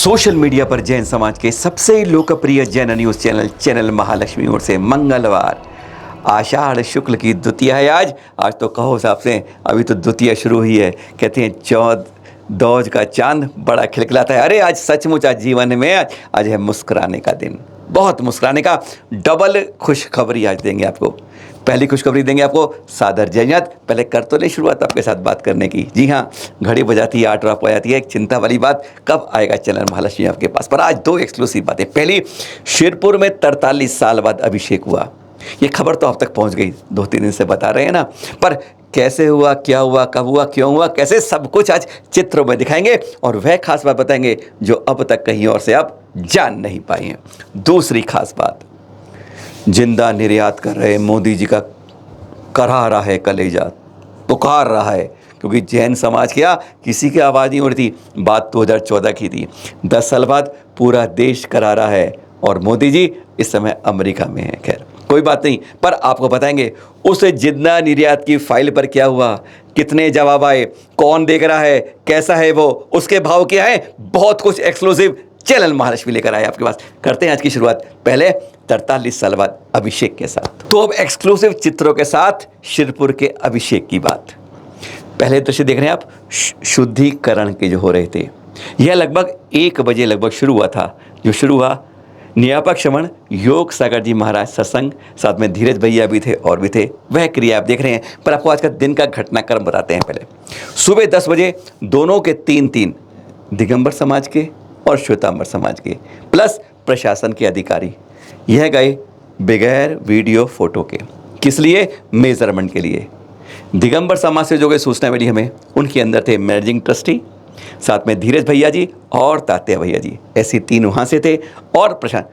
Social media पर जैन समाज के सबसे लोकप्रिय जैन न्यूज़ चैनल महालक्ष्मी ओर से मंगलवार आषाढ़ शुक्ल की द्वितीया है। आज तो कहो साहब से अभी तो द्वितीया शुरू हुई है। कहते हैं चौथ दौज का चांद बड़ा खिलखिलाता है। अरे आज सचमुच आज जीवन में आज है मुस्कुराने का दिन, बहुत मुस्कुराने का। डबल खुशखबरी आज देंगे आपको। पहली खुशखबरी देंगे आपको सादर जयंत। पहले कर तो ले शुरुआत आपके साथ बात करने की। जी हाँ, घड़ी बजाती है 8 हो जाती है। एक चिंता वाली बात, कब आएगा चैनल महालक्ष्मी आपके पास। पर आज दो एक्सक्लूसिव बातें। पहली, शिरपुर में 43 साल बाद अभिषेक हुआ। ये खबर तो आप तक पहुंच गई, 2-3 दिन से बता रहे हैं ना। पर कैसे हुआ, क्या हुआ, कब हुआ, क्यों हुआ, कैसे, सब कुछ आज चित्रों में दिखाएंगे और वह खास बात बताएंगे जो अब तक कहीं और से आप जान नहीं पाए हैं। दूसरी खास बात, जिंदा निर्यात कर रहे मोदी जी का करा रहा है कलेजा, पुकार रहा है। क्योंकि जैन समाज क्या किसी की आवाज़ नहीं उठती। बात 2014 की थी। 10 साल बाद पूरा देश करा रहा है और मोदी जी इस समय अमेरिका में है। खैर कोई बात नहीं, पर आपको बताएंगे उस जिंदा निर्यात की फाइल पर क्या हुआ, कितने जवाब आए, कौन देख रहा है, कैसा है वो, उसके भाव क्या है। बहुत कुछ एक्सक्लूसिव चैनल महालक्ष्मी लेकर आए आपके पास। करते हैं आज की शुरुआत पहले 43 साल बाद अभिषेक के साथ। तो अब एक्सक्लूसिव चित्रों के साथ शिरपुर के अभिषेक की बात। पहले दृश्य देख रहे हैं आप, शुद्धिकरण के जो हो रहे थे। यह लगभग 1 बजे लगभग शुरू हुआ था। जो शुरू हुआ, नियापक श्रवण योग सागर जी महाराज सत्संग, साथ में धीरज भैया भी थे और भी थे। वह क्रिया आप देख रहे हैं। पर आपको आज का दिन का घटनाक्रम बताते हैं। पहले सुबह 10 बजे दोनों के 3 दिगंबर समाज के और श्वेतांबर समाज के प्लस प्रशासन के अधिकारी यह गए बगैर वीडियो फोटो के। किस लिए? मेजरमेंट के लिए। दिगंबर समाज से जो गए सूचना मिली हमें, उनके अंदर थे मैनेजिंग ट्रस्टी, साथ में धीरज भैया जी और तात्या भैया जी, ऐसे 3 वहाँ से थे। और प्रशासन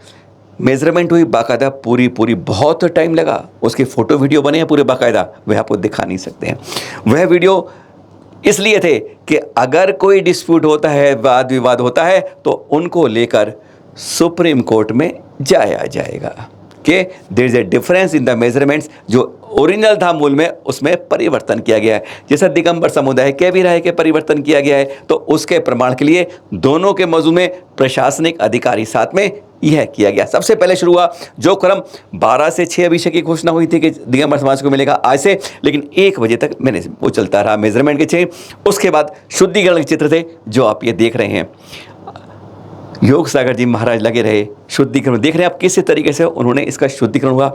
मेजरमेंट हुई बाकायदा, पूरी बहुत टाइम लगा। उसके फ़ोटो वीडियो बने हैं पूरे बाकायदा, वह आपको दिखा नहीं सकते हैं। वह वीडियो इसलिए थे कि अगर कोई डिस्प्यूट होता है, वाद विवाद होता है, तो उनको लेकर सुप्रीम कोर्ट में जाया जाएगा कि there is a difference in the measurements. जो ओरिजिनल था मूल में, उसमें परिवर्तन किया गया है। जैसा दिगंबर समुदाय कह भी रहा है कि परिवर्तन किया गया है, तो उसके प्रमाण के लिए दोनों के मौजू में प्रशासनिक अधिकारी साथ में यह किया गया। सबसे पहले शुरू हुआ जो क्रम 12 से 6 अभिषेक की घोषणा हुई थी कि दिगंबर समाज को मिलेगा आज से, लेकिन 1 बजे तक मैंने वो चलता रहा मेजरमेंट के 6। उसके बाद शुद्धिकरण के चित्र थे जो आप ये देख रहे हैं। योग सागर जी महाराज लगे रहे शुद्धिकरण। देख रहे हैं आप किस तरीके से उन्होंने इसका शुद्धिकरण हुआ।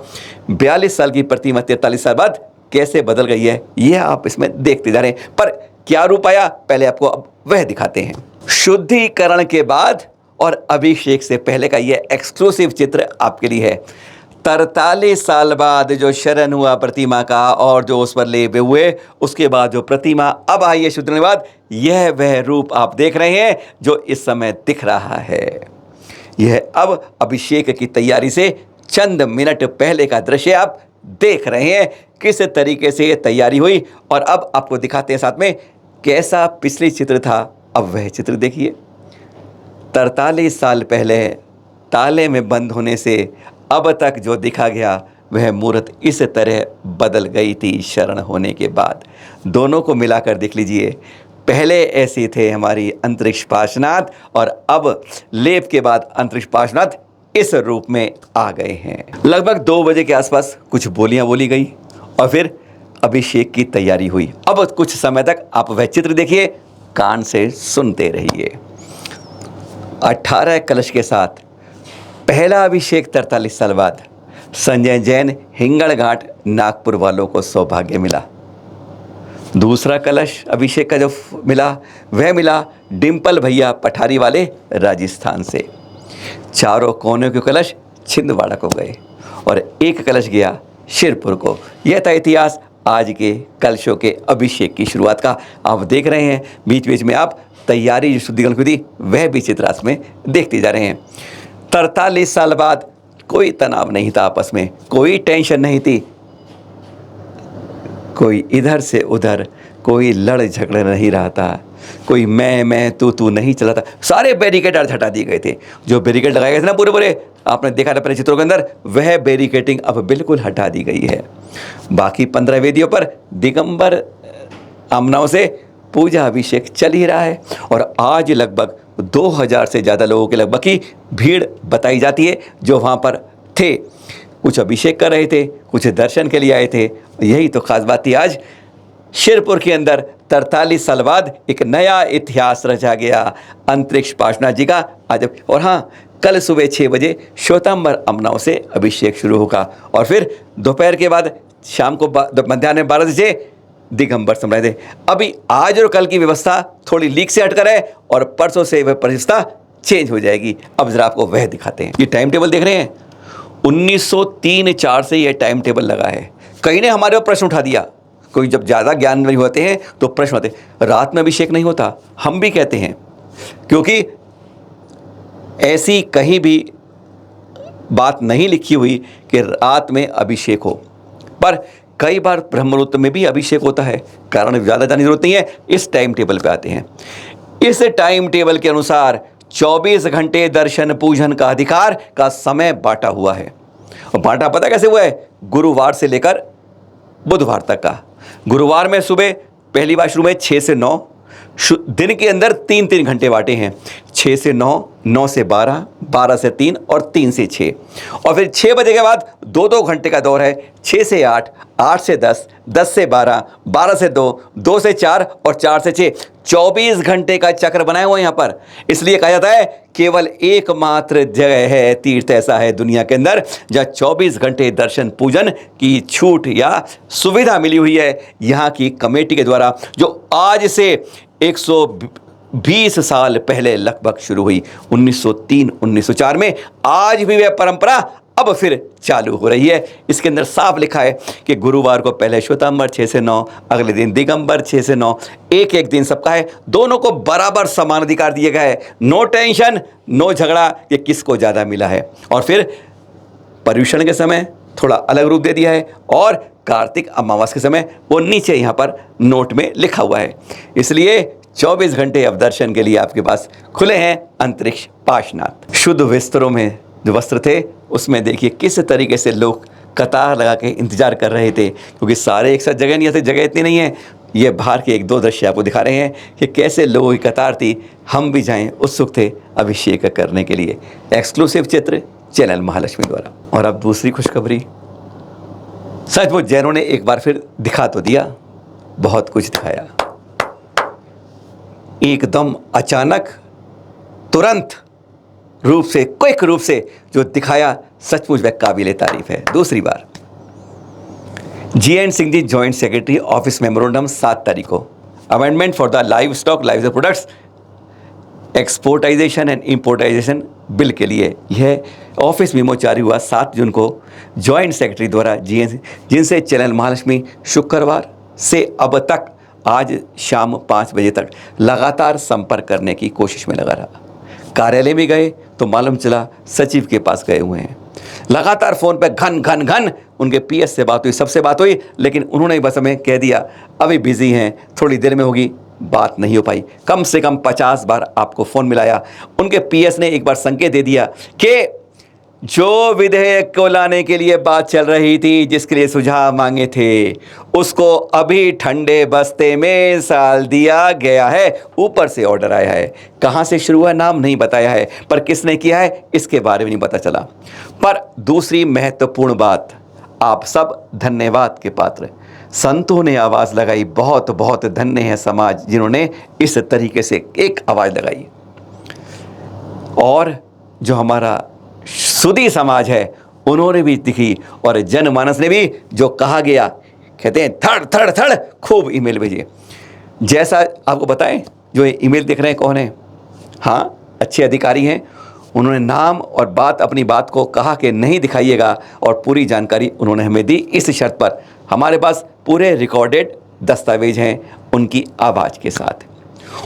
42 साल की प्रतिमा 43 साल बाद कैसे बदल गई है, यह आप इसमें देखते जा रहे हैं। पर क्या रूप आया, पहले आपको अब वह दिखाते हैं। शुद्धिकरण के बाद और अभिषेक से पहले का यह एक्सक्लूसिव चित्र आपके लिए है। 43 साल बाद जो शरण हुआ प्रतिमा का और जो उस पर लेपे हुए, उसके बाद जो प्रतिमा अब आई है शुद्धिकरण के बाद, यह वह रूप आप देख रहे हैं जो इस समय दिख रहा है। यह अब अभिषेक की तैयारी से चंद मिनट पहले का दृश्य आप देख रहे हैं, किस तरीके से यह तैयारी हुई। और अब आपको दिखाते हैं साथ में कैसा पिछले चित्र था, अब वह चित्र देखिए। 43 साल पहले ताले में बंद होने से अब तक जो दिखा गया, वह मूर्त इस तरह बदल गई थी शरण होने के बाद। दोनों को मिलाकर देख लीजिए। पहले ऐसे थे हमारी अंतरिक्ष पार्श्वनाथ, और अब लेप के बाद अंतरिक्ष पार्श्वनाथ इस रूप में आ गए हैं। लगभग 2 बजे के आसपास कुछ बोलियां बोली गई और फिर अभिषेक की तैयारी हुई। अब कुछ समय तक आप वह चित्र देखिए, कान से सुनते रहिए। 18 कलश के साथ पहला अभिषेक 43 साल बाद संजय जैन हिंगण घाट नागपुर वालों को सौभाग्य मिला। दूसरा कलश अभिषेक का जो मिला, वह मिला डिम्पल भैया पठारी वाले राजस्थान से। चारों कोनों के कलश छिंदवाड़ा को गए और एक कलश गया शिरपुर को। यह था इतिहास आज के कलशों के अभिषेक की शुरुआत का। आप देख रहे हैं बीच बीच में आप तैयारी जो शुद्धिकरण की थी, वह भी चित्र में देखते जा रहे हैं। 43 साल बाद कोई तनाव नहीं था आपस में, कोई टेंशन नहीं थी, कोई इधर से उधर, कोई लड़ झगड़ नहीं रहा था, कोई मैं तू नहीं चला था। सारे बैरिकेड आज हटा दिए गए थे। जो बैरिकेड लगाए गए थे ना पूरे आपने देखा था अपने चित्रों के अंदर, वह बैरिकेडिंग अब बिल्कुल हटा दी गई है। बाकी 15 वेदियों पर दिगंबर आमनाओं से पूजा अभिषेक चल ही रहा है। और आज लगभग 2000 से ज़्यादा लोगों के लगभग की भीड़ बताई जाती है जो वहाँ पर थे। कुछ अभिषेक कर रहे थे, कुछ दर्शन के लिए आए थे। यही तो खास बात थी। आज शिरपुर के अंदर 43 साल बाद एक नया इतिहास रचा गया अंतरिक्ष पार्श्वनाथ जी का आज। और हाँ, कल सुबह 6 बजे श्वेतांबर अमनाओं से अभिषेक शुरू होगा और फिर दोपहर के बाद शाम को मध्याह्न 12 बजे दिगंबर सम्राट थे। अभी आज और कल की व्यवस्था थोड़ी लीक से हटकर है और परसों से वह व्यवस्था चेंज हो जाएगी। अब जरा आपको वह दिखाते हैं। ये टाइम टेबल देख रहे हैं, 1903-4 से ये टाइम टेबल लगा है। कहीं ने हमारे ऊपर प्रश्न उठा दिया, कोई जब ज़्यादा ज्ञान नहीं होते हैं तो प्रश्न होते, रात में अभिषेक नहीं होता। हम भी कहते हैं, क्योंकि ऐसी कहीं भी बात नहीं लिखी हुई कि रात में अभिषेक हो, पर कई बार ब्रह्म मुहूर्त में भी अभिषेक होता है। कारण ज़्यादा जानने की जरूरत नहीं है, इस टाइम टेबल पे आते हैं। इस टाइम टेबल के अनुसार 24 घंटे दर्शन पूजन का अधिकार का समय बांटा हुआ है। और बांटा पता कैसे हुआ है? गुरुवार से लेकर बुधवार तक का। गुरुवार में सुबह पहली बार शुरू में 6 से 9, दिन के अंदर 3-3 घंटे बांटे हैं। 6 से 9, 9 से 12, 12 से 3 और 3 से 6। और फिर 6 बजे के बाद 2-2 घंटे का दौर है। 6 से 8, 8 से 10, 10 से 12, 12 से 2, 2 से 4 और 4 से 6। 24 घंटे का चक्र बनाया हुआ यहाँ पर। इसलिए कहा जाता है केवल एकमात्र जगह है, तीर्थ ऐसा है दुनिया के अंदर जहाँ 24 घंटे दर्शन पूजन की छूट या सुविधा मिली हुई है यहाँ की कमेटी के द्वारा, जो आज से 120 साल पहले लगभग शुरू हुई 1903-1904 में। आज भी वह परंपरा अब फिर चालू हो रही है। इसके अंदर साफ लिखा है कि गुरुवार को पहले श्वेतांबर 6 से 9, अगले दिन दिगंबर 6 से 9, एक दिन सबका है। दोनों को बराबर समान अधिकार दिए गए हैं। नो टेंशन, नो झगड़ा कि किसको ज़्यादा मिला है। और फिर पर्यूषण के समय थोड़ा अलग रूप दे दिया है और कार्तिक अमावस के समय वो नीचे यहाँ पर नोट में लिखा हुआ है। इसलिए 24 घंटे अब दर्शन के लिए आपके पास खुले हैं अंतरिक्ष पार्श्वनाथ। शुद्ध वस्त्रों में जो वस्त्र थे उसमें देखिए किस तरीके से लोग कतार लगा के इंतजार कर रहे थे, क्योंकि सारे एक साथ जगह नहीं आते, जगह इतनी नहीं है। ये बाहर के 1-2 दृश्य आपको दिखा रहे हैं कि कैसे लोगों की कतार थी। हम भी जाएं, उत्सुक थे अभिषेक करने के लिए। एक्सक्लूसिव चित्र चैनल महालक्ष्मी द्वारा। और अब दूसरी खुशखबरी, सचमुच जैनों ने एक बार फिर दिखा तो दिया, बहुत कुछ दिखाया। एकदम अचानक, तुरंत रूप से, क्विक रूप से जो दिखाया, सचमुच वह काबिले तारीफ है। दूसरी बार G N. Singh ji joint secretary office memorandum 7 तारीख को amendment for the livestock products exportation and importation bill के लिए यह ऑफिस मेमो जारी हुआ 7 जून को जॉइंट सेक्रेटरी द्वारा जी.एन. जिनसे चैनल महालक्ष्मी शुक्रवार से अब तक आज शाम 5 बजे तक लगातार संपर्क करने की कोशिश में लगा रहा। कार्यालय में गए तो मालूम चला सचिव के पास गए हुए हैं। लगातार फ़ोन पे घन घन घन उनके पीएस से बात हुई, सबसे बात हुई, लेकिन उन्होंने बस हमें कह दिया अभी बिजी हैं, थोड़ी देर में होगी। बात नहीं हो पाई। कम से कम 50 बार आपको फ़ोन मिलाया। उनके पीएस ने एक बार संकेत दे दिया कि जो विधेयक को लाने के लिए बात चल रही थी, जिसके लिए सुझाव मांगे थे, उसको अभी ठंडे बस्ते में डाल दिया गया है। ऊपर से ऑर्डर आया है, कहाँ से शुरू हुआ नाम नहीं बताया है, पर किसने किया है इसके बारे में नहीं पता चला। पर दूसरी महत्वपूर्ण बात, आप सब धन्यवाद के पात्र। संतों ने आवाज़ लगाई, बहुत बहुत धन्य है समाज जिन्होंने इस तरीके से एक आवाज़ लगाई। और जो हमारा सुधी समाज है उन्होंने भी दिखी, और जनमानस ने भी जो कहा गया, कहते हैं थड़ थड़ थड़ खूब ईमेल भेजिए। जैसा आपको बताएं, जो ये ईमेल देख रहे हैं कौन है? हाँ, अच्छे अधिकारी हैं। उन्होंने नाम और बात, अपनी बात को कहा कि नहीं दिखाइएगा, और पूरी जानकारी उन्होंने हमें दी इस शर्त पर। हमारे पास पूरे रिकॉर्डेड दस्तावेज हैं उनकी आवाज़ के साथ।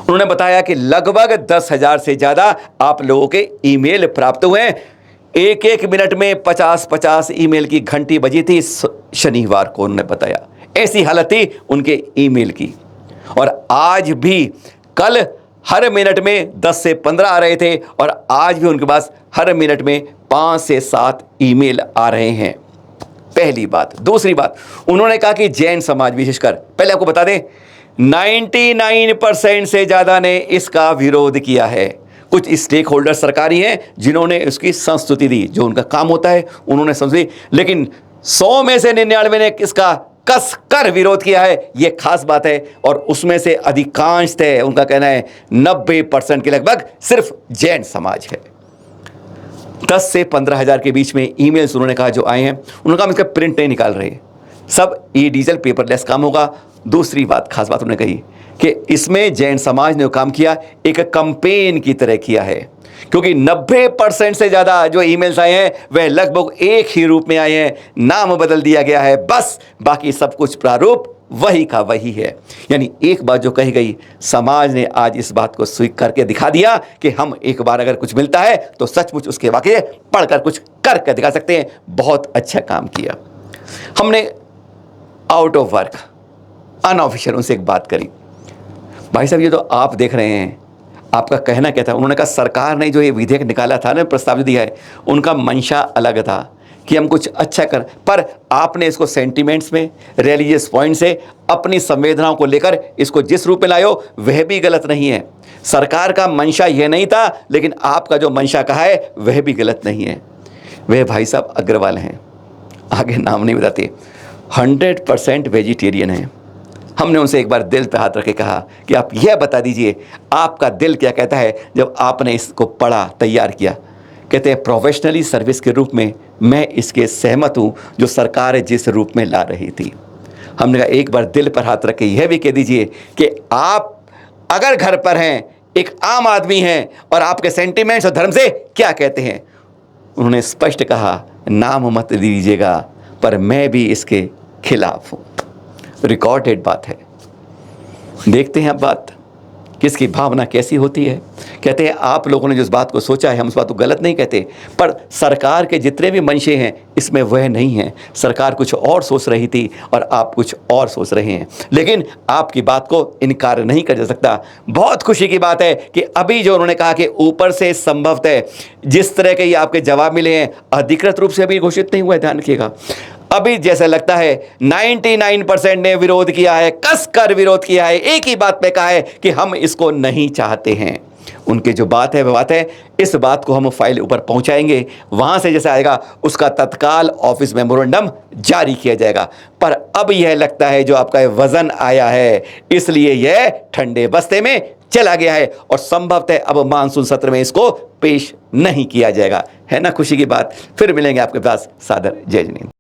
उन्होंने बताया कि लगभग 10,000 से ज़्यादा आप लोगों के ईमेल प्राप्त हुए हैं। एक मिनट में 50-50 ईमेल की घंटी बजी थी शनिवार को, उन्होंने बताया। ऐसी हालत थी उनके ईमेल की। और आज भी, कल हर मिनट में 10 से 15 आ रहे थे, और आज भी उनके पास हर मिनट में 5 से 7 ईमेल आ रहे हैं। पहली बात। दूसरी बात, उन्होंने कहा कि जैन समाज विशेषकर, पहले आपको बता दें, 99% से ज़्यादा ने इसका विरोध किया है। कुछ स्टेक होल्डर सरकारी हैं जिन्होंने उसकी संस्तुति दी, जो उनका काम होता है उन्होंने संस्तुति, लेकिन 100 में से 99 ने इसका कस कर विरोध किया है, यह खास बात है। और उसमें से अधिकांश है, उनका कहना है 90% के लगभग सिर्फ जैन समाज है। 10 से 15 हज़ार के बीच में ईमेल्स उन्होंने कहा जो आए हैं, उन्होंने कहा हम इसका प्रिंट नहीं निकाल रहे, सब ई डीजल पेपरलेस काम होगा। दूसरी बात, खास बात उन्होंने कही कि इसमें जैन समाज ने जो काम किया एक कैंपेन की तरह किया है, क्योंकि 90% से ज़्यादा जो ईमेल्स आए हैं वह लगभग एक ही रूप में आए हैं, नाम बदल दिया गया है बस, बाकी सब कुछ प्रारूप वही का वही है। यानी एक बात जो कही गई, समाज ने आज इस बात को स्वीकार करके दिखा दिया कि हम एक बार अगर कुछ मिलता है तो सचमुच उसके वाकई पढ़कर कुछ करके दिखा सकते हैं। बहुत अच्छा काम किया हमने। आउट ऑफ वर्क अनऑफिशियल उनसे एक बात करी, भाई साहब ये तो आप देख रहे हैं, आपका कहना क्या था? उन्होंने कहा सरकार ने जो ये विधेयक निकाला था ना, प्रस्ताव दिया है, उनका मंशा अलग था कि हम कुछ अच्छा कर, पर आपने इसको सेंटिमेंट्स में, रिलीजियस पॉइंट से, अपनी संवेदनाओं को लेकर इसको जिस रूप में लाए हो वह भी गलत नहीं है। सरकार का मंशा यह नहीं था, लेकिन आपका जो मंशा कहा है वह भी गलत नहीं है। वह भाई साहब अग्रवाल हैं, आगे नाम नहीं बताते, 100% वेजिटेरियन हैं। हमने उनसे एक बार दिल पे हाथ रख के कहा कि आप यह बता दीजिए आपका दिल क्या कहता है जब आपने इसको पढ़ा, तैयार किया। कहते हैं प्रोफेशनली सर्विस के रूप में मैं इसके सहमत हूँ जो सरकार जिस रूप में ला रही थी। हमने कहा एक बार दिल पर हाथ रख के यह भी कह दीजिए कि आप अगर घर पर हैं, एक आम आदमी हैं, और आपके सेंटिमेंट्स और धर्म से क्या कहते हैं। उन्होंने स्पष्ट कहा नाम मत दीजिएगा, पर मैं भी इसके खिलाफ हूँ। रिकॉर्डेड बात है, देखते हैं अब बात किसकी भावना कैसी होती है। कहते हैं आप लोगों ने जिस बात को सोचा है हम उस बात को गलत नहीं कहते, पर सरकार के जितने भी मंशे हैं इसमें वह नहीं है। सरकार कुछ और सोच रही थी और आप कुछ और सोच रहे हैं, लेकिन आपकी बात को इनकार नहीं कर जा सकता। बहुत खुशी की बात है कि अभी जो उन्होंने कहा कि ऊपर से संभवतः जिस तरह के ये आपके जवाब मिले हैं, अधिकृत रूप से अभी घोषित नहीं हुआ है, ध्यान रखिएगा। अभी जैसा लगता है 99% ने विरोध किया है, कसकर विरोध किया है, एक ही बात पे कहा है कि हम इसको नहीं चाहते हैं। उनकी जो बात है वह बात है, इस बात को हम फाइल ऊपर पहुंचाएंगे, वहां से जैसा आएगा उसका तत्काल ऑफिस मेमोरेंडम जारी किया जाएगा। पर अब यह लगता है जो आपका वजन आया है, इसलिए यह ठंडे बस्ते में चला गया है और संभवतः अब मानसून सत्र में इसको पेश नहीं किया जाएगा। है ना खुशी की बात। फिर मिलेंगे आपके पास। सादर जय जनीन।